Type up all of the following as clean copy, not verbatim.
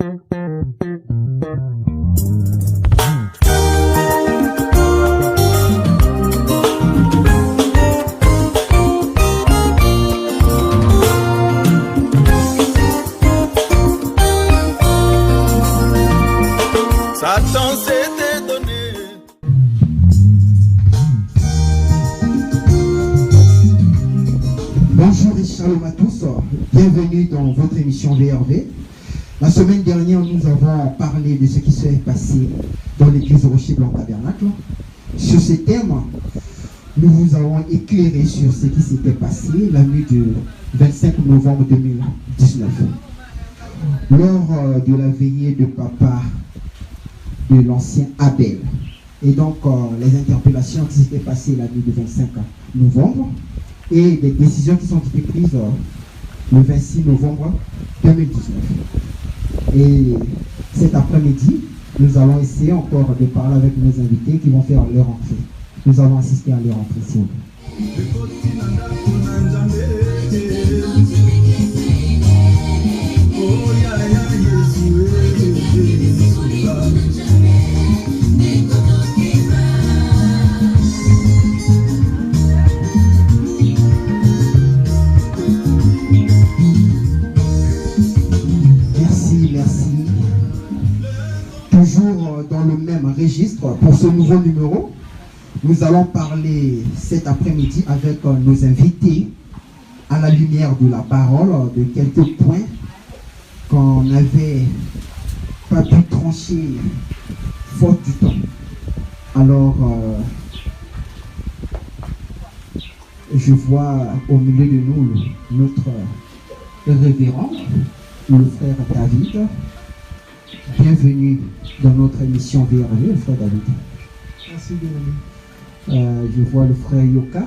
Satan s'était donné. Bonjour et shalom à tous, bienvenue dans votre émission VRV. La semaine dernière, nous avons parlé de ce qui s'est passé dans l'église Rocher Blanc Tabernacle. Sur ce thème, nous vous avons éclairé sur ce qui s'était passé la nuit du 25 novembre 2019. Lors de la veillée de papa de l'ancien Abel. Et donc, les interpellations qui s'étaient passées la nuit du 25 novembre et des décisions qui sont été prises le 26 novembre 2019. Et cet après-midi, nous allons essayer encore de parler avec nos invités qui vont faire leur entrée. Nous allons assister à leur entrée, s'il vous plaît. Toujours dans le même registre pour ce nouveau numéro, nous allons parler cet après-midi avec nos invités à la lumière de la parole de quelques points qu'on n'avait pas pu trancher faute du temps. Alors, je vois au milieu de nous notre révérend, le frère David. Bienvenue dans notre émission VRV, le frère David. Merci, bienvenue. Je vois le frère Yoka,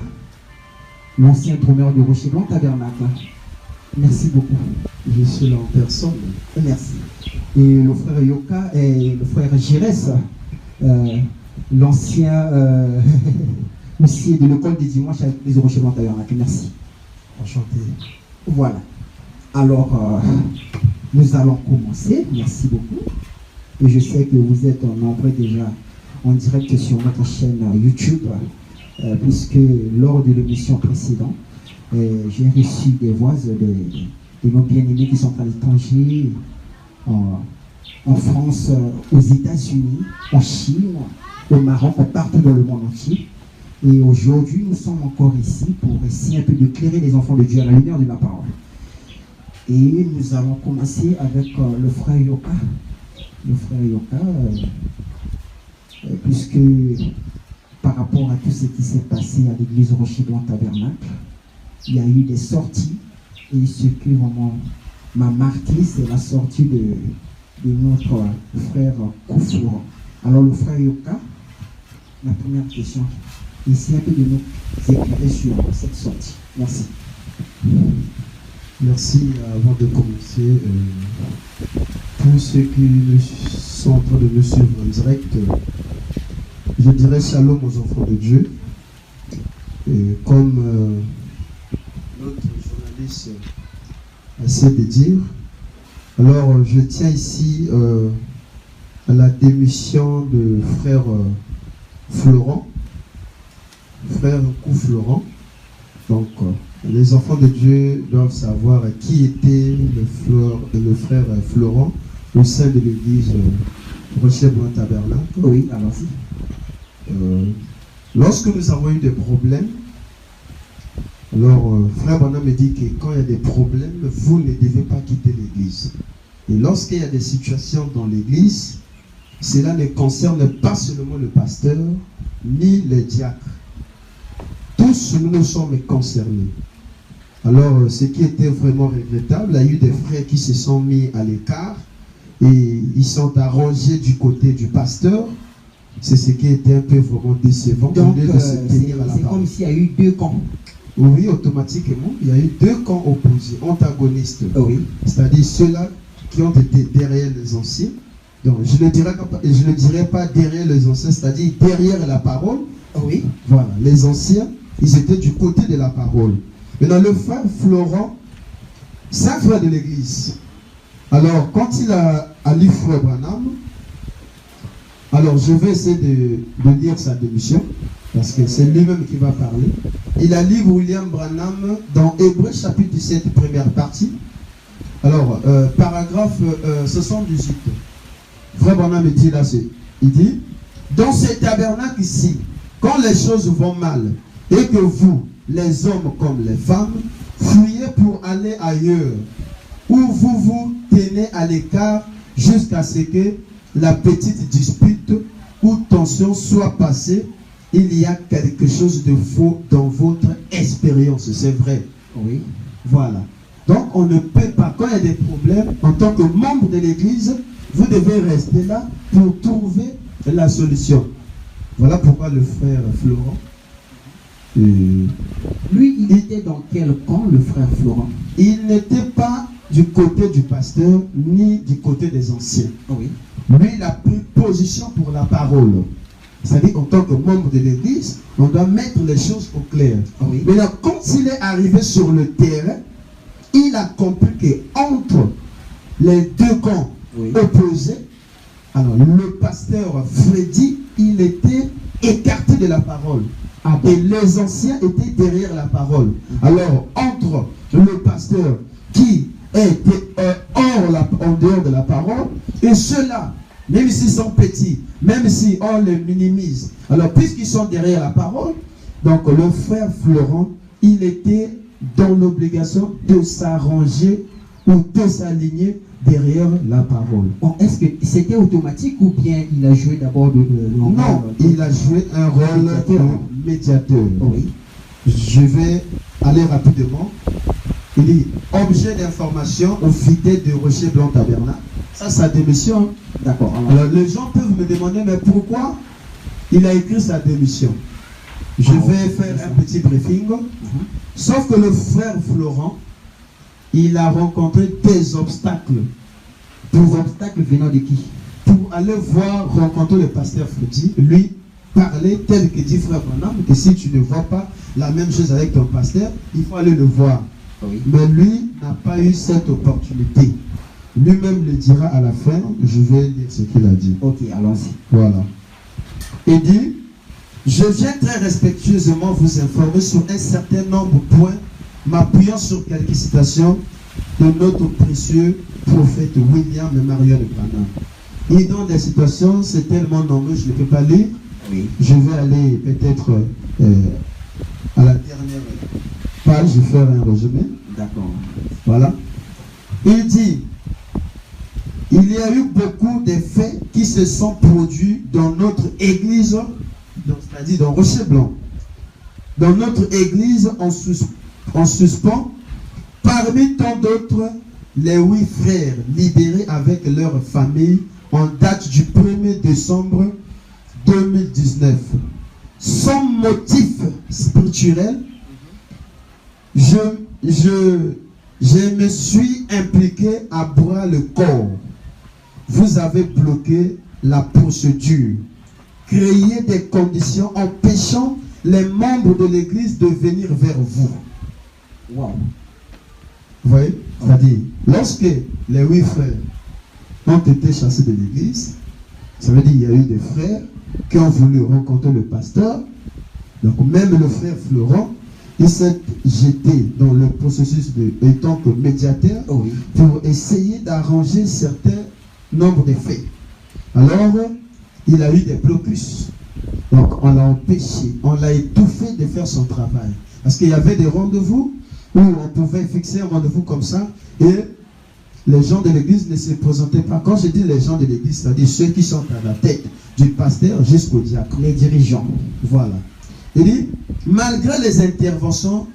l'ancien drummer de Rocher Blanc Tabernacle. Merci beaucoup. Je suis là en personne. Merci. Et le frère Yoka et le frère Girès, l'ancien aussi de l'école des dimanches avec les Rocher Blanc Tabernacle. Merci. Enchanté. Voilà. Alors, nous allons commencer. Merci beaucoup. Et je sais que vous êtes nombreux déjà en direct sur notre chaîne YouTube, puisque lors de l'émission précédente, j'ai reçu des voix de nos bien-aimés qui sont à l'étranger, en France, aux États-Unis, en Chine, au Maroc, partout dans le monde entier. Et aujourd'hui, nous sommes encore ici pour essayer un peu d'éclairer les enfants de Dieu à la lumière de la parole. Et nous allons commencer avec le frère Yoka. Le frère Yoka, puisque par rapport à tout ce qui s'est passé à l'église Rocher Blanc Tabernacle, il y a eu des sorties. Et ce qui vraiment m'a marqué, c'est la sortie de notre frère Koufour. Alors le frère Yoka, la première question, essayez un peu de nous éclairer sur cette sortie. Merci. Merci. Avant de commencer, tous ceux qui sont en train de nous suivre en direct, je dirais shalom aux enfants de Dieu. Et comme notre journaliste essaie de dire, alors je tiens ici à la démission de frère Florent, frère Florent. Donc, les enfants de Dieu doivent savoir qui était le frère Florent au sein de l'église Rocher Blanc Tabernacle. Oui, allons-y. Lorsque nous avons eu des problèmes, alors frère Bonhomme me dit que quand il y a des problèmes, vous ne devez pas quitter l'église. Et lorsqu'il y a des situations dans l'église, cela ne concerne pas seulement le pasteur ni les diacres. Tous nous sommes concernés. Alors, ce qui était vraiment regrettable, il y a eu des frères qui se sont mis à l'écart et ils sont arrangés du côté du pasteur. C'est ce qui était un peu vraiment décevant. Donc, c'est comme s'il y a eu deux camps. Oui, automatiquement, il y a eu deux camps opposés, antagonistes. Oui. C'est-à-dire ceux-là qui ont été derrière les anciens. Donc, je ne dirais pas derrière les anciens, c'est-à-dire derrière la parole. Oui. Voilà, les anciens, ils étaient du côté de la parole. Maintenant, le frère Florent, c'est un frère de l'église. Alors, quand il a lu Frère Branham, alors je vais essayer de lire sa démission, parce que c'est lui-même qui va parler. Il a lu William Branham dans Hébreux chapitre 17, première partie. Alors, paragraphe 78. Frère Branham dit là, il dit, dans ce tabernacle ici, quand les choses vont mal, et que vous, les hommes comme les femmes, fuyez pour aller ailleurs, où vous vous tenez à l'écart jusqu'à ce que la petite dispute ou tension soit passée, il y a quelque chose de faux dans votre expérience, c'est vrai. Oui. Voilà. Donc on ne peut pas, quand il y a des problèmes, en tant que membre de l'église, vous devez rester là pour trouver la solution. Voilà pourquoi le frère Florent, lui, il était dans quel camp, le frère Florent? Il n'était pas du côté du pasteur, ni du côté des anciens. Oui. Lui, il a pris position pour la parole. C'est-à-dire qu'en tant que membre de l'église, on doit mettre les choses au clair. Oui. Mais là, quand il est arrivé sur le terrain, il a compris qu'entre les deux camps opposés, alors le pasteur Freddy, il était écarté de la parole. Et les anciens étaient derrière la parole. Alors, entre le pasteur qui était en dehors de la parole, et ceux-là, même s'ils sont petits, même si on les minimise, alors puisqu'ils sont derrière la parole, donc le frère Florent, il était dans l'obligation de s'arranger ou de s'aligner derrière la parole. Bon, est-ce que c'était automatique ou bien il a joué d'abord non, il a joué un rôle de médiateur. Oui. Je vais aller rapidement. Il dit objet d'information au fidèle de Rocher Blanc Tabernacle. Ça, sa démission. D'accord. Alors les gens peuvent me demander, mais pourquoi il a écrit sa démission? Je vais faire un petit briefing. Sauf que le frère Florent, il a rencontré des obstacles. Des obstacles venant de qui? Pour aller voir, rencontrer le pasteur Freddy, lui parler tel que dit frère Branham, que si tu ne vois pas la même chose avec ton pasteur, il faut aller le voir. Oui. Mais lui n'a pas eu cette opportunité. Lui-même le dira à la fin, je vais lire ce qu'il a dit. Ok, allons-y. Voilà. Il dit, je viens très respectueusement vous informer sur un certain nombre de points, m'appuyant sur quelques citations de notre précieux prophète William Marion Branham. Et dans des situations, c'est tellement nombreux, je ne peux pas lire. Oui. Je vais aller peut-être à la dernière page, je vais faire un résumé. D'accord. Voilà. Il dit, il y a eu beaucoup de faits qui se sont produits dans notre église, c'est-à-dire dans Rocher Blanc. Dans notre église, en suspens, parmi tant d'autres, les 8 frères libérés avec leur famille en date du 1er décembre 2019. Sans motif spirituel, je me suis impliqué à bras le corps. Vous avez bloqué la procédure, créé des conditions empêchant les membres de l'église de venir vers vous. Wow. Vous voyez? C'est-à-dire, lorsque les 8 frères ont été chassés de l'église, ça veut dire qu'il y a eu des frères qui ont voulu rencontrer le pasteur. Donc même le frère Florent, il s'est jeté dans le processus étant que médiateur pour essayer d'arranger certains nombres de faits. Alors, il a eu des blocus. Donc on l'a empêché, on l'a étouffé de faire son travail. Parce qu'il y avait des rendez-vous où on pouvait fixer un rendez-vous comme ça et les gens de l'église ne se présentaient pas. Quand je dis les gens de l'église, c'est-à-dire ceux qui sont à la tête du pasteur jusqu'au diacre. Les dirigeants. Voilà. Il dit, malgré les interventions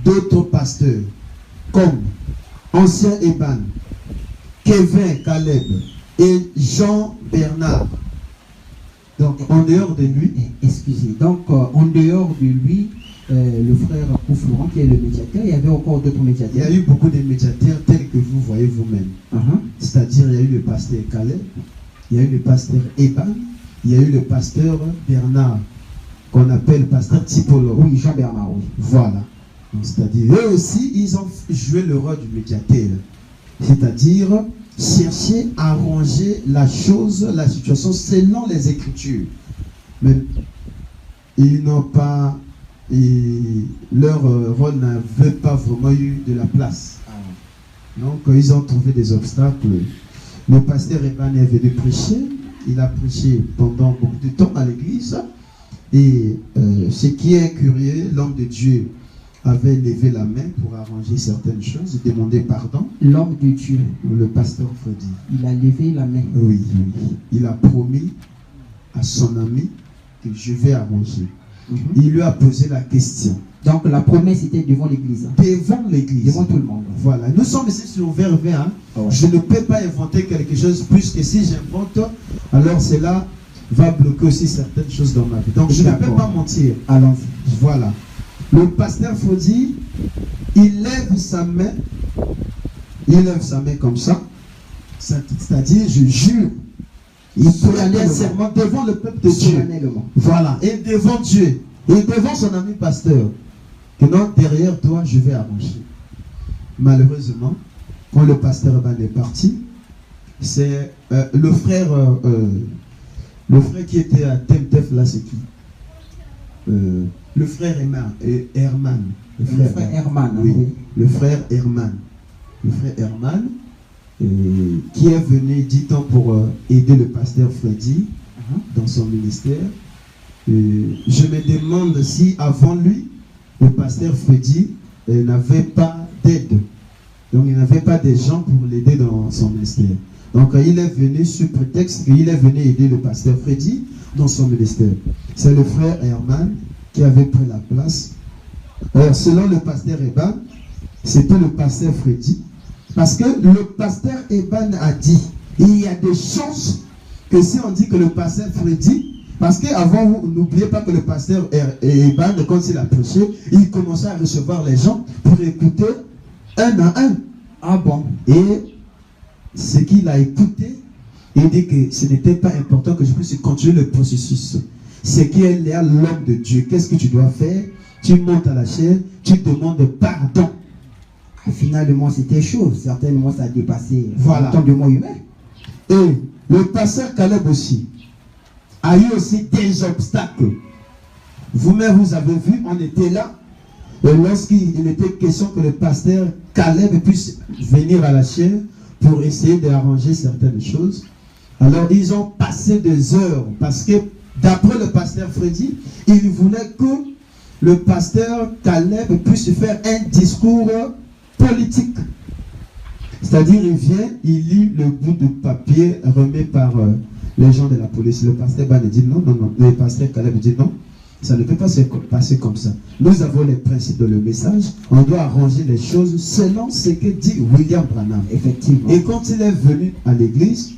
d'autres pasteurs, comme Ancien Eban, Kevin Caleb et Jean Bernard, donc en dehors de lui, excusez, donc en dehors de lui, le frère Florent qui est le médiateur, il y avait encore d'autres médiateurs. Il y a eu beaucoup de médiateurs tels que vous voyez vous-même. C'est-à-dire, il y a eu le pasteur Caleb, il y a eu le pasteur Eban, il y a eu le pasteur Bernard, qu'on appelle pasteur typologue. Oui, Jean Bernard, oui. Voilà. C'est-à-dire, eux aussi, ils ont joué le rôle du médiateur. C'est-à-dire, cherché à arranger la chose, la situation selon les Écritures. Mais ils n'ont pas, leur rôle n'avait pas vraiment eu de la place. Donc ils ont trouvé des obstacles. Le pasteur Eban est venu prêcher. Il a prêché pendant beaucoup de temps à l'église. Et ce qui est curieux, l'homme de Dieu avait levé la main pour arranger certaines choses, demander pardon. L'homme de Dieu, le pasteur Freddy, il a levé la main. Oui, il a promis à son ami que je vais arranger. Il lui a posé la question. Donc la promesse était devant l'église. Devant l'église. Devant tout le monde. Voilà. Nous sommes ici sur vers 20. Hein. Ouais. Je ne peux pas inventer quelque chose, puisque si j'invente, alors cela va bloquer aussi certaines choses dans ma vie. Donc je ne peux pas mentir. Allons-y. Voilà. Le pasteur Fodi, il lève sa main. Il lève sa main comme ça. C'est-à-dire, je jure. Il prenait un serment devant le peuple de Dieu. Voilà. Et devant Dieu. Et devant son ami pasteur. Que non, derrière toi, je vais arranger. Malheureusement, quand le pasteur est parti, c'est le frère qui était à Temtef, là, c'est qui? Le frère Herman. Le frère Herman. Oui, le frère Herman. Le frère Herman, qui est venu, dit-on, pour aider le pasteur Freddy dans son ministère. Je me demande si avant lui, le pasteur Freddy n'avait pas d'aide. Donc il n'avait pas de gens pour l'aider dans son ministère. Donc il est venu sous prétexte qu'il est venu aider le pasteur Freddy dans son ministère. C'est le frère Herman qui avait pris la place. Alors selon le pasteur Eban, c'était le pasteur Freddy. Parce que le pasteur Eban a dit, il y a des chances que si on dit que le pasteur Freddy, parce qu'avant, vous n'oubliez pas que le pasteur Eban, quand il a prêché, il commençait à recevoir les gens pour écouter un à un. Ah bon? Et ce qu'il a écouté, il dit que ce n'était pas important que je puisse continuer le processus. C'est qu'il est là l'homme de Dieu. Qu'est-ce que tu dois faire? Tu montes à la chair, tu demandes pardon. Finalement, c'était chaud. Certainement, ça a dépassé voilà. le temps de moi humain. Et le pasteur Caleb aussi a eu aussi des obstacles. Vous-même, vous avez vu, on était là. Et lorsqu'il était question que le pasteur Caleb puisse venir à la chair pour essayer d'arranger certaines choses, alors ils ont passé des heures. Parce que d'après le pasteur Freddy, il voulait que le pasteur Caleb puisse faire un discours politique. C'est-à-dire, il vient, il lit le bout de papier remis par les gens de la police. Le pasteur Ban dit non. Le pasteur Caleb dit non. Ça ne peut pas se passer comme ça. Nous avons les principes de le message. On doit arranger les choses selon ce que dit William Branham. Effectivement. Et quand il est venu à l'église,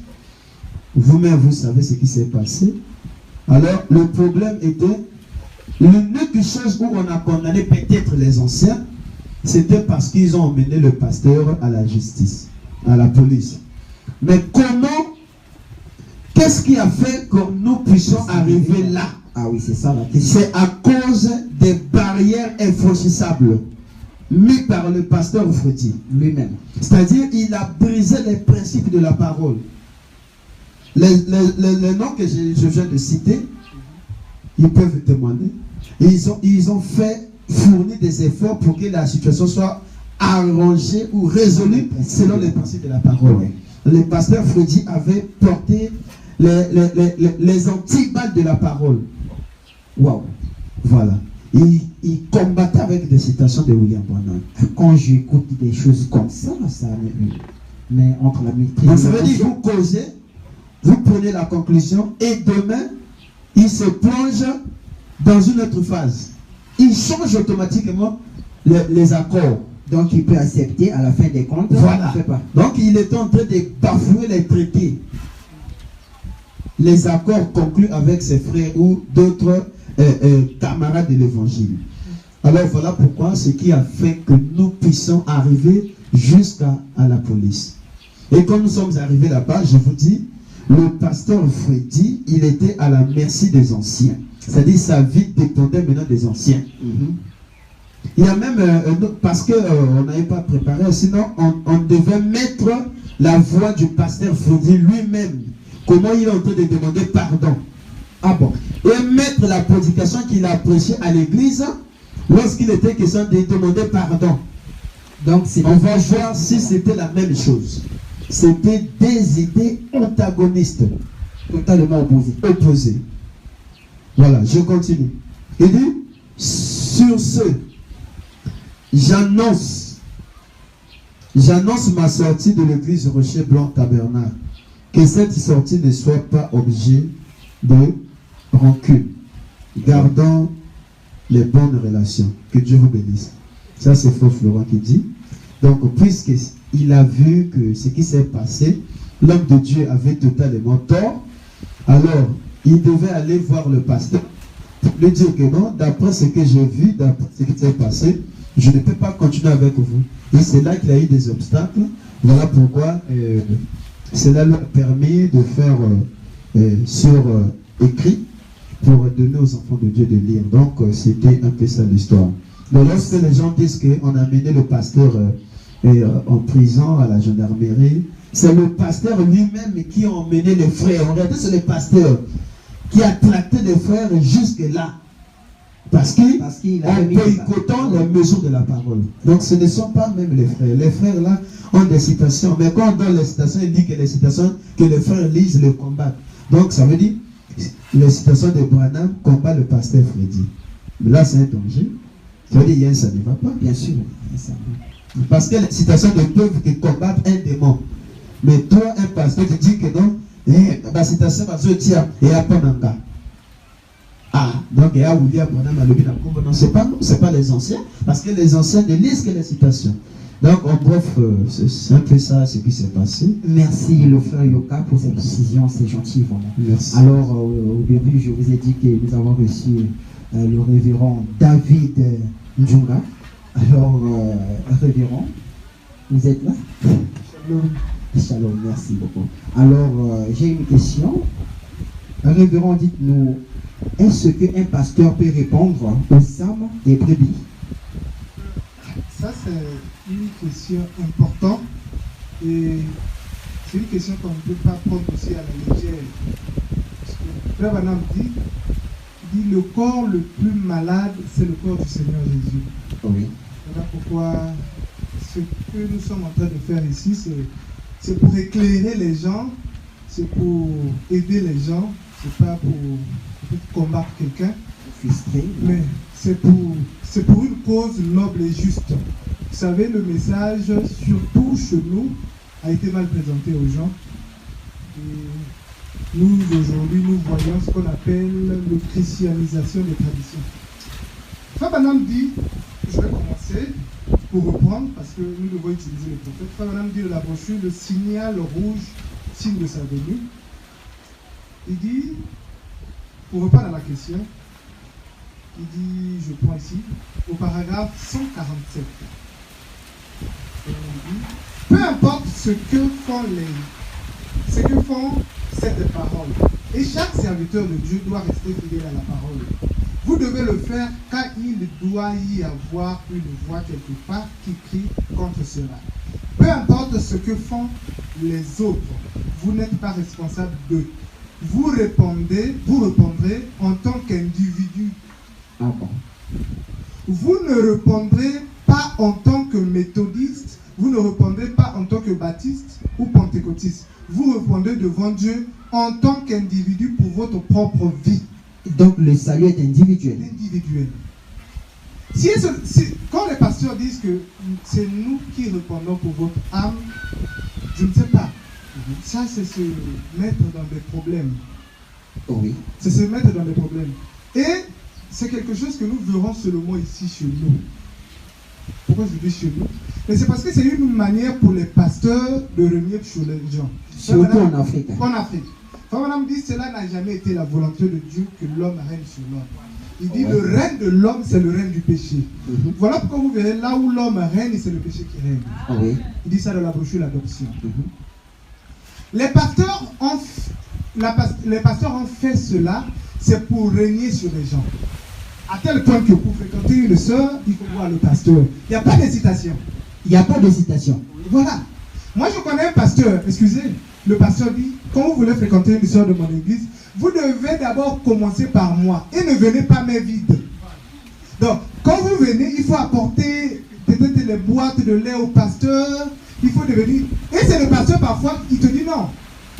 vous-même, vous savez ce qui s'est passé. Alors, le problème était, l'unique chose où on a condamné peut-être les anciens, c'était parce qu'ils ont emmené le pasteur à la justice, à la police. Mais comment, qu'est-ce qui a fait que nous puissions arriver là? Ah oui, c'est ça la question. C'est à cause des barrières infranchissables mises par le pasteur Freddy lui-même. C'est-à-dire, il a brisé les principes de la parole. Les noms que je viens de citer, ils peuvent témoigner. Ils ont fourni des efforts pour que la situation soit arrangée ou résolue selon les principes de la parole. Le pasteur Freddy avait porté les antibates de la parole. Waouh! Voilà. Il combattait avec des citations de William Branham. Quand j'écoute des choses comme ça mais entre la maîtrise. Donc ça veut dire, vous causez, vous prenez la conclusion et demain, il se plonge dans une autre phase. Il change automatiquement les accords. Donc il peut accepter à la fin des comptes. Voilà. Il fait pas. Donc il est en train de bafouer les traités. Les accords conclus avec ses frères ou d'autres camarades de l'évangile. Alors voilà pourquoi ce qui a fait que nous puissions arriver jusqu'à la police. Et quand nous sommes arrivés là-bas, je vous dis, le pasteur Freddy, il était à la merci des anciens. C'est-à-dire sa vie dépendait maintenant des anciens. Il y a même, parce qu'on n'avait pas préparé, sinon on devait mettre la voix du pasteur Freddy lui-même, comment il est en train de demander pardon. Ah bon. Et mettre la prédication qu'il a prêchée à l'église lorsqu'il était question de demander pardon. Donc, on va voir si c'était la même chose. C'était des idées antagonistes, totalement opposées. Voilà, je continue. Il dit, sur ce, j'annonce ma sortie de l'église Rocher Blanc Tabernacle. Que cette sortie ne soit pas objet de rancune. Gardons les bonnes relations. Que Dieu vous bénisse. Ça, c'est Frère Florent qui dit. Donc, puisqu'il a vu que ce qui s'est passé, l'homme de Dieu avait totalement tort, alors il devait aller voir le pasteur pour lui dire que non, d'après ce que j'ai vu, d'après ce qui s'est passé, je ne peux pas continuer avec vous. Et c'est là qu'il a eu des obstacles. Voilà pourquoi cela lui a permis de faire sur écrit pour donner aux enfants de Dieu de lire. Donc, c'était un peu ça l'histoire. Mais lorsque les gens disent qu'on a amené le pasteur en prison à la gendarmerie, c'est le pasteur lui-même qui a emmené les frères. Regardez, c'est le pasteur qui a tracté les frères jusque-là. Parce qu'il a boycottant les mesures de la parole. Donc ce ne sont pas même les frères. Les frères là ont des citations. Mais quand on donne les citations, il dit que les citations que les frères lisent le combattent. Donc ça veut dire les citations de Branham combat le pasteur Freddy. Mais là c'est un danger. Ça veut dire ça ne va pas. Bien sûr. Parce que les citations ne peuvent que combattre un démon. Mais toi, un pasteur, tu dis que non, la citation va se dire et à Pananga. Ah, donc il y a William Branham à l'objet. Non, c'est pas les anciens, parce que les anciens ne lisent que les citations. Donc, en bref, c'est un peu ça ce qui s'est passé. Merci le frère Yoka pour cette précision, c'est gentil vraiment. Merci. Alors, au début, je vous ai dit que nous avons reçu le révérend David Njunga. Alors, révérend, vous êtes là? Shalom. Shalom, merci beaucoup. Alors, j'ai une question. Révérend, dites-nous, est-ce qu'un pasteur peut répondre aux âmes des brebis? Ça, c'est une question importante et c'est une question qu'on ne peut pas prendre aussi à la légère. Parce que Frère Branham dit le corps le plus malade, c'est le corps du Seigneur Jésus. Oui. Voilà pourquoi ce que nous sommes en train de faire ici, c'est pour éclairer les gens, c'est pour aider les gens, c'est pas pour combattre quelqu'un, mais c'est pour une cause noble et juste. Vous savez, le message, surtout chez nous, a été mal présenté aux gens. Et nous, aujourd'hui, nous voyons ce qu'on appelle le christianisation des traditions. Frère Branham dit, je vais commencer pour reprendre, parce que nous devons utiliser les prophètes. Frère Branham dit de la brochure, le signal rouge, signe de sa venue. Il dit, pour reprendre à la question, il dit, je prends ici, au paragraphe 147. Et on dit, peu importe ce que font cette parole, et chaque serviteur de Dieu doit rester fidèle à la parole. Vous devez le faire car il doit y avoir une voix quelque part qui crie contre cela. Peu importe ce que font les autres, vous n'êtes pas responsable d'eux. Vous répondrez en tant qu'individu. Ah bon. Vous ne répondrez pas en tant que méthodiste, vous ne répondrez pas en tant que baptiste ou pentecôtiste. Vous répondez devant Dieu en tant qu'individu pour votre propre vie. Donc le salut est individuel. Individuel. Quand les pasteurs disent que c'est nous qui répondons pour votre âme, je ne sais pas. Ça, c'est se mettre dans des problèmes. Oui. C'est se mettre dans des problèmes. Et c'est quelque chose que nous verrons seulement ici chez nous. Pourquoi je dis chez nous? Mais c'est parce que c'est une manière pour les pasteurs de revenir sur les gens. Surtout en Afrique. En Afrique. Frère Branham dit cela n'a jamais été la volonté de Dieu que l'homme règne sur l'homme. Il dit le règne de l'homme, c'est le règne du péché. Voilà pourquoi vous verrez là où l'homme règne, c'est le péché qui règne. Oui. Il dit ça dans la brochure L'Adoption. Les pasteurs ont fait cela, c'est pour régner sur les gens. À tel point que pour fréquenter une sœur, il faut voir le pasteur. Il n'y a pas d'hésitation. Il n'y a pas d'hésitation. Voilà. Moi, je connais un pasteur, excusez, le pasteur dit, quand vous voulez fréquenter une sœur de mon église, vous devez d'abord commencer par moi et ne venez pas main vide. Donc, quand vous venez, il faut apporter peut-être les boîtes de lait au pasteur, il faut devenir... Et c'est le pasteur parfois, il te dit non.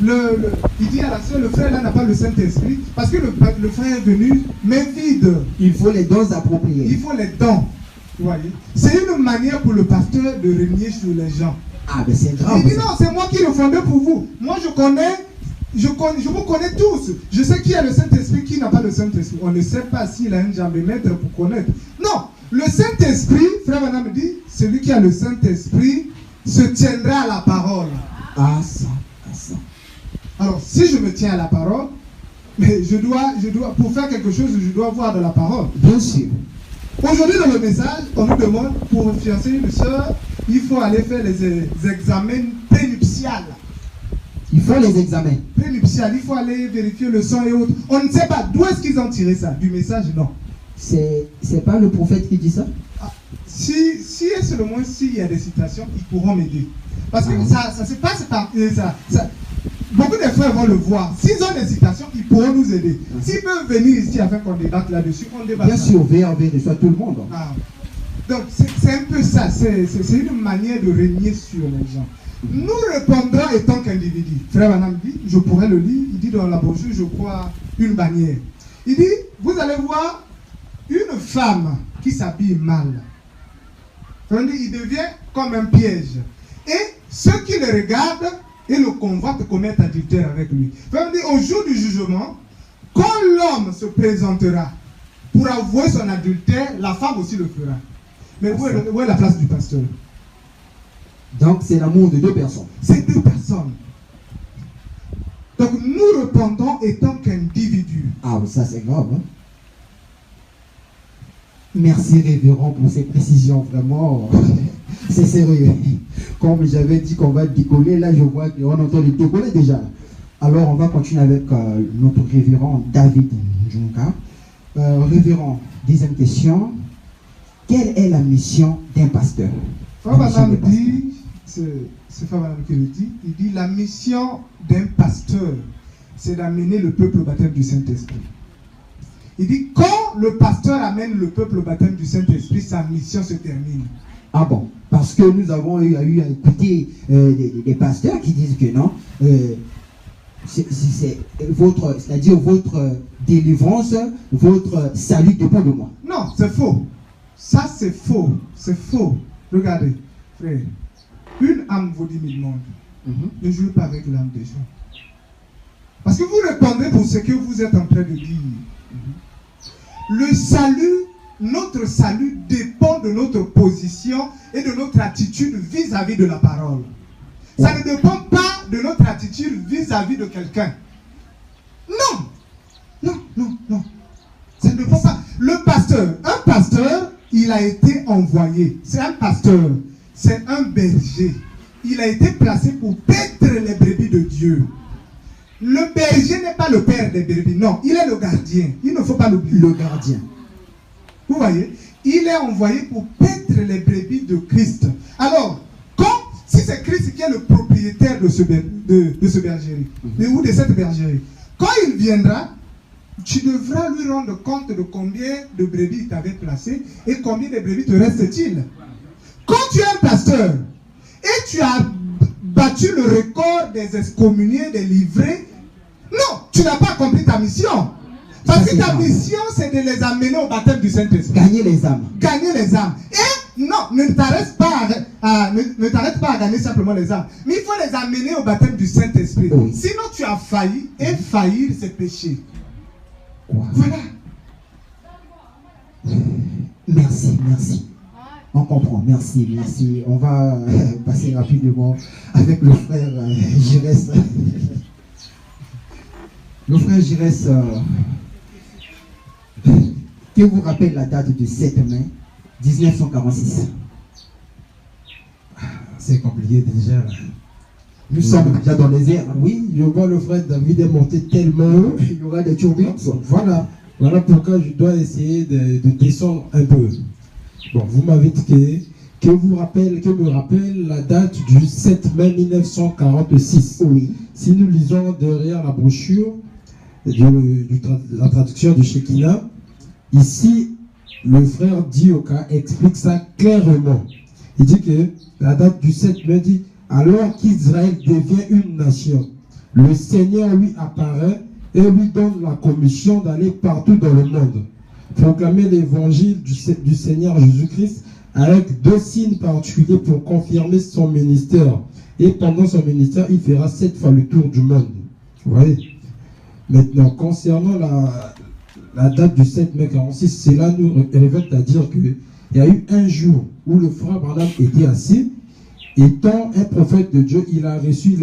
Il dit à la sœur, le frère là n'a pas le Saint-Esprit, parce que le frère est venu main vide. Il faut les dons appropriés. Il faut les dons. Vous voyez? C'est une manière pour le pasteur de régner sur les gens. Ah, mais c'est grave. Il dit non, c'est moi qui le fondais pour vous. Moi, je vous connais tous. Je sais qui a le Saint-Esprit, qui n'a pas le Saint-Esprit. On ne sait pas s'il a un jambe-mètre pour connaître. Non, le Saint-Esprit, frère Madame dit, celui qui a le Saint-Esprit se tiendra à la parole. Ah, ça. Alors, si je me tiens à la parole, mais je dois, pour faire quelque chose, je dois voir de la parole. Bien sûr. Aujourd'hui, dans le message, on nous demande, pour fiancer une soeur, il faut aller faire les examens prénuptiales. Il faut les examens. Prénuptiales, il faut aller vérifier le sang et autres. On ne sait pas d'où est-ce qu'ils ont tiré ça. Du message, non. C'est pas le prophète qui dit ça? Ah, si et seulement s'il y a des citations, ils pourront m'aider. Parce que ça se passe par... Beaucoup de frères vont le voir. S'ils ont des citations, ils pourront nous aider. S'ils peuvent venir ici afin qu'on débatte là-dessus, on débat. Bien sûr, VRV reçoit tout le monde. Ah. Donc, c'est un peu ça. C'est une manière de régner sur les gens. Nous répondrons étant qu'individu. Frère Madame dit, je pourrais le lire, il dit dans la brochure, je crois, une bannière. Il dit, vous allez voir une femme qui s'habille mal. Il devient comme un piège. Et ceux qui le regardent et le convoitent commettent adultère avec lui. Au jour du jugement, quand l'homme se présentera pour avouer son adultère, la femme aussi le fera. Mais où est la place du pasteur? Donc c'est l'amour de deux personnes. C'est deux personnes. Donc nous répondons étant qu'individus. Ah, ça c'est grave. Hein? Merci révérend pour ces précisions, vraiment. C'est sérieux. Comme j'avais dit qu'on va décoller, là je vois qu'on entend le décoller déjà. Alors on va continuer avec notre révérend David Njunga. Révérend, deuxième question. Quelle est la mission d'un pasteur? Madame dit, c'est Frère Madame qui le dit, il dit la mission d'un pasteur, c'est d'amener le peuple au baptême du Saint-Esprit. Il dit, quand le pasteur amène le peuple au baptême du Saint-Esprit, sa mission se termine. Ah bon? Parce que nous avons eu à écouter des pasteurs qui disent que non, c'est-à-dire votre délivrance, votre salut dépend de moi. Non, c'est faux. Ça, c'est faux. C'est faux. Regardez, frère. Une âme vaut 10 000 mondes. Ne jouez pas avec l'âme des gens. Parce que vous répondez pour ce que vous êtes en train de dire. Le salut, notre salut dépend de notre position et de notre attitude vis-à-vis de la parole. Ça ne dépend pas de notre attitude vis-à-vis de quelqu'un. Non. Non, non, non. Ça ne dépend pas. Le pasteur, un pasteur, il a été envoyé. C'est un pasteur. C'est un berger. Il a été placé pour paître les brebis de Dieu. Le berger n'est pas le père des brebis. Non, il est le gardien. Il ne faut pas l'oublier. Le gardien. Vous voyez? Il est envoyé pour paître les brebis de Christ. Alors, si c'est Christ qui est le propriétaire de ce bergerie, ou de cette bergerie, quand il viendra, tu devras lui rendre compte de combien de brebis il t'avait placé et combien de brebis te reste-t-il. Quand tu es un pasteur et tu as battu le record des excommuniés, des livrés, non, tu n'as pas accompli ta mission. Parce que ta mission, c'est de les amener au baptême du Saint-Esprit. Gagner les âmes. Gagner les âmes. Et non, ne t'arrête pas à gagner simplement les âmes. Mais il faut les amener au baptême du Saint-Esprit. Oui. Sinon, tu as failli. Et faillir, c'est péché. Wow. Voilà. Merci, merci. On comprend, merci, merci. On va passer rapidement avec le frère Giresse. Le frère Giresse, que vous rappelle la date du 7 mai 1946? C'est compliqué déjà. Nous sommes déjà dans les airs. Oui, je vois le frère David est monté tellement haut, il y aura des turbulences. Voilà pourquoi je dois essayer de descendre un peu. Bon, vous m'avez dit que me rappelle la date du 7 mai 1946. Oui. Si nous lisons derrière la brochure, la traduction de Shekinah, ici, le frère Dioka explique ça clairement. Il dit que la date du 7 mai dit, alors qu'Israël devient une nation, le Seigneur lui apparaît et lui donne la commission d'aller partout dans le monde, proclamer l'évangile du Seigneur Jésus-Christ avec 2 signes particuliers pour confirmer son ministère. Et pendant son ministère, il fera 7 fois le tour du monde. Vous voyez? Maintenant, concernant la date du 7 mai 46, cela nous révèle à dire qu'il y a eu un jour où le frère Branham était assis. Étant un prophète de Dieu, il a reçu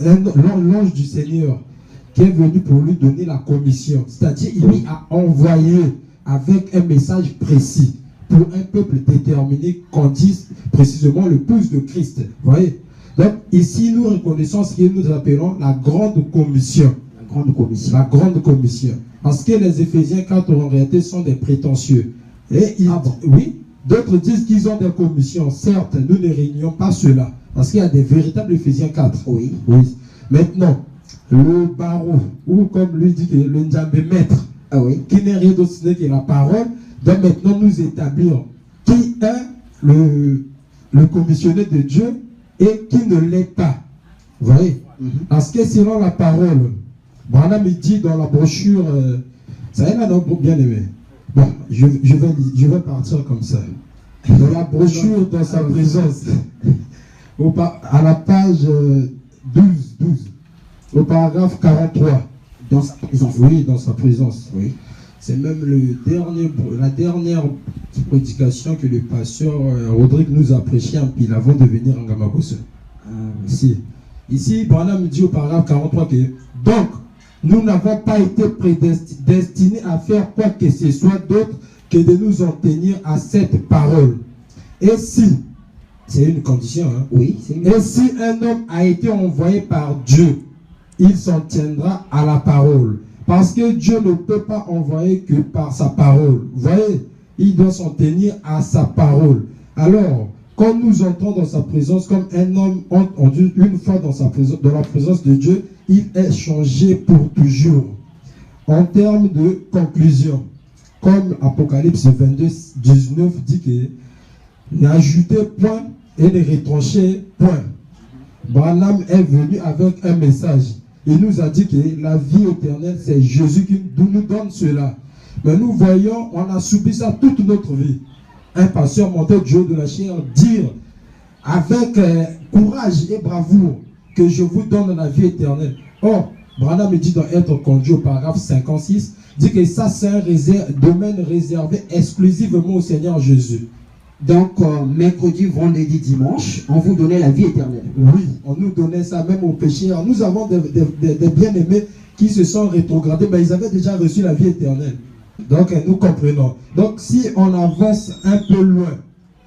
l'ange du Seigneur qui est venu pour lui donner la commission. C'est-à-dire, il lui a envoyé avec un message précis pour un peuple déterminé qu'on dise précisément le pouce de Christ. Vous voyez? Donc, ici, nous reconnaissons ce que nous appelons la grande commission. La grande commission. La grande commission. Parce que les Éphésiens 4 en réalité sont des prétentieux. Et oui, d'autres disent qu'ils ont des commissions. Certes, nous ne réunions pas cela. Parce qu'il y a des véritables Éphésiens 4. Oui. Oui. Maintenant, le barreau, ou comme lui dit, le Njambé maître, qui n'est rien d'autre que la parole, doit maintenant nous établir qui est le commissionné de Dieu et qui ne l'est pas. Vous voyez? Parce que selon la parole, Branham dit dans la brochure, ça y est là, non, bien aimé. Bon, je vais partir comme ça. Dans la brochure, dans sa présence, à la page 12, au paragraphe 43. Dans sa présence. Oui, dans sa présence. Oui. C'est même la dernière prédication que le pasteur Rodrigue nous a prêché en pile avant de venir en Gamabosse. Ici, Branham dit au paragraphe 43 que donc, nous n'avons pas été prédestinés à faire quoi que ce soit d'autre que de nous en tenir à cette parole. Et si, c'est une condition, hein? Oui, c'est une condition. Et si un homme a été envoyé par Dieu, il s'en tiendra à la parole. Parce que Dieu ne peut pas envoyer que par sa parole. Vous voyez, il doit s'en tenir à sa parole. Alors, quand nous entrons dans sa présence, comme un homme entre une fois dans la présence de Dieu, il est changé pour toujours. En termes de conclusion, comme Apocalypse 22, 19 dit que n'ajoutez point et ne retranchez point. Branham est venu avec un message. Il nous a dit que la vie éternelle, c'est Jésus qui nous donne cela. Mais nous voyons, on a subi ça toute notre vie. Un pasteur monté du haut de la chair dire avec courage et bravoure que je vous donne la vie éternelle. Or, Branham dit dans Être conduit au paragraphe 56, dit que ça c'est un domaine réservé exclusivement au Seigneur Jésus. Donc, mercredi, vendredi, dimanche, on vous donnait la vie éternelle. Oui, on nous donnait ça même aux pécheurs. Nous avons des bien-aimés qui se sont rétrogradés, mais ils avaient déjà reçu la vie éternelle. Donc, nous comprenons. Donc, si on avance un peu loin,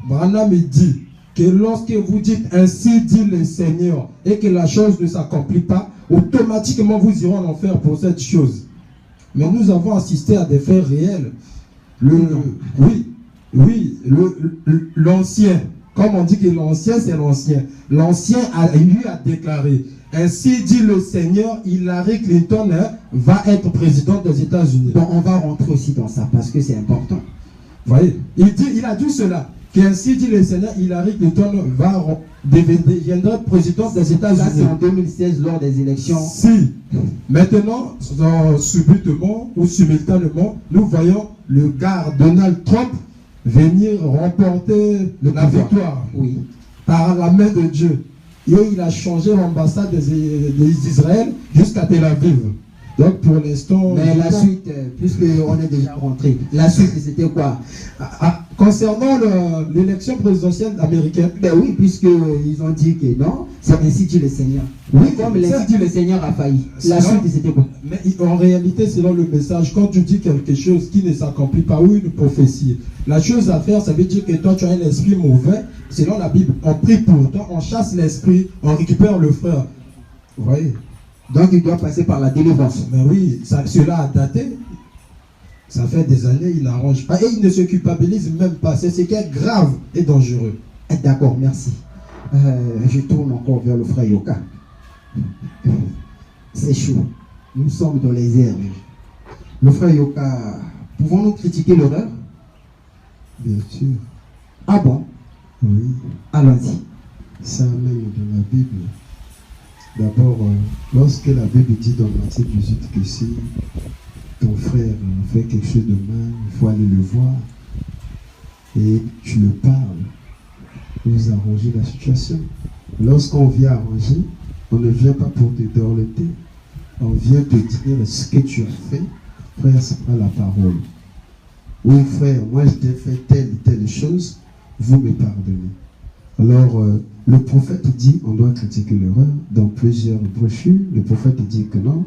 Branham dit que lorsque vous dites ainsi dit le Seigneur et que la chose ne s'accomplit pas, automatiquement vous irez en enfer pour cette chose. Mais nous avons assisté à des faits réels. Oui, l'ancien, comme on dit que l'ancien c'est l'ancien. L'ancien lui a déclaré, ainsi dit le Seigneur, Hillary Clinton va être président des États-Unis. Bon, on va rentrer aussi dans ça parce que c'est important. Vous voyez, il a dit cela, qu'ainsi dit le Seigneur, Hillary Clinton deviendra président des États-Unis. Ça c'est en 2016 lors des élections. Si, maintenant, subitement ou simultanément, nous voyons le gars Donald Trump venir remporter la victoire par la main de Dieu. Et il a changé l'ambassade d'Israël jusqu'à Tel Aviv. Donc pour l'instant... Mais la suite, puisqu'on est déjà rentré, la suite c'était quoi? Concernant l'élection présidentielle américaine. Ben oui, puisqu'ils ont dit que non, c'est ainsi dit le Seigneur. Oui, comme ainsi dit le Seigneur a failli. La suite c'était quoi? Mais en réalité, selon le message, quand tu dis quelque chose qui ne s'accomplit pas ou une prophétie, la chose à faire, ça veut dire que toi tu as un esprit mauvais. Selon la Bible, on prie pour toi, on chasse l'esprit, on récupère le frère. Vous voyez? Donc il doit passer par la délivrance. Mais oui, cela a daté. Ça fait des années, il n'arrange pas. Et il ne se culpabilise même pas. C'est ce qui est grave et dangereux. D'accord, merci. Je tourne encore vers le frère Yoka. C'est chaud. Nous sommes dans les airs. Le frère Yoka, pouvons-nous critiquer l'horreur? Bien sûr. Ah bon? Oui. Allons-y. Ça même dans la Bible. D'abord, lorsque la Bible dit dans Matthieu 18 que si ton frère fait quelque chose de mal, il faut aller le voir et tu le parles. Vous arrangez la situation. Lorsqu'on vient arranger, on ne vient pas pour te dorloter. On vient te dire ce que tu as fait. Frère, c'est pas la parole. Oui, frère, moi je t'ai fait telle et telle chose, vous me pardonnez. Alors, le prophète dit on doit critiquer l'erreur. Dans plusieurs brochures, le prophète dit que non.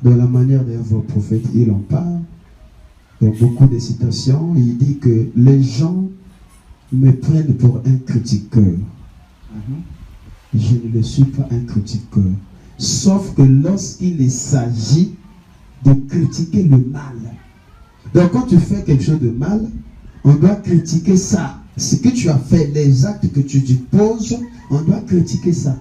Dans la manière d'un vrai prophète, il en parle. Dans beaucoup de citations, il dit que les gens me prennent pour un critiqueur. Je ne le suis pas un critiqueur. Sauf que lorsqu'il s'agit de critiquer le mal. Donc quand tu fais quelque chose de mal, on doit critiquer ça. Ce que tu as fait, les actes que tu poses, on doit critiquer ça.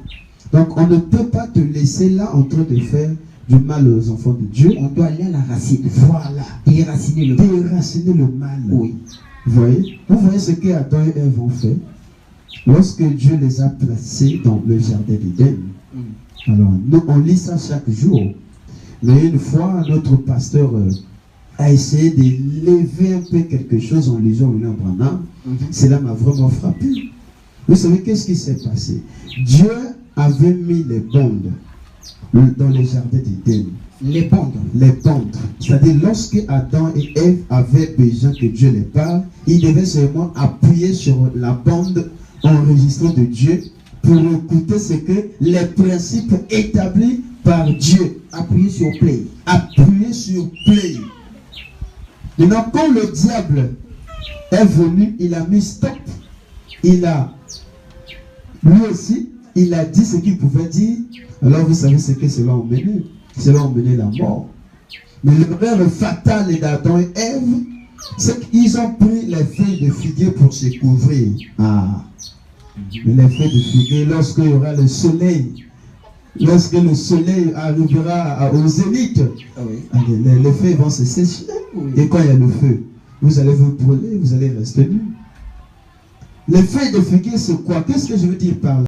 Donc on ne peut pas te laisser là en train de faire du mal aux enfants de Dieu. On doit aller à la racine. Voilà. Déraciner le mal. Déraciner le mal. Oui. Vous voyez ce que Adam et Ève ont fait lorsque Dieu les a placés dans le jardin d'Éden. Alors, nous, on lit ça chaque jour. Mais une fois, notre pasteur a essayé de lever un peu quelque chose en lisant William Branham. Cela m'a vraiment frappé. Vous savez, qu'est-ce qui s'est passé? Dieu avait mis les bandes dans le jardin d'Éden. Les bandes. Les bandes. C'est-à-dire, lorsque Adam et Ève avaient besoin que Dieu les parle, ils devaient seulement appuyer sur la bande enregistrée de Dieu pour écouter ce que les principes établis par Dieu. Appuyer sur play. Appuyer sur play. Maintenant, quand le diable est venu, il a mis stop. Lui aussi, il a dit ce qu'il pouvait dire. Alors vous savez ce que cela a emmené. Cela a emmené la mort. Mais l'erreur fatale d'Adam et Ève, c'est qu'ils ont pris les feuilles de figuier pour se couvrir. Les feuilles de figuier, lorsqu'il y aura le soleil, lorsque le soleil arrivera au zénith, les feuilles vont se sécher. Et quand il y a le feu, vous allez vous brûler, vous allez rester nus. Les feuilles de figuier, c'est quoi? Qu'est-ce que je veux dire par là?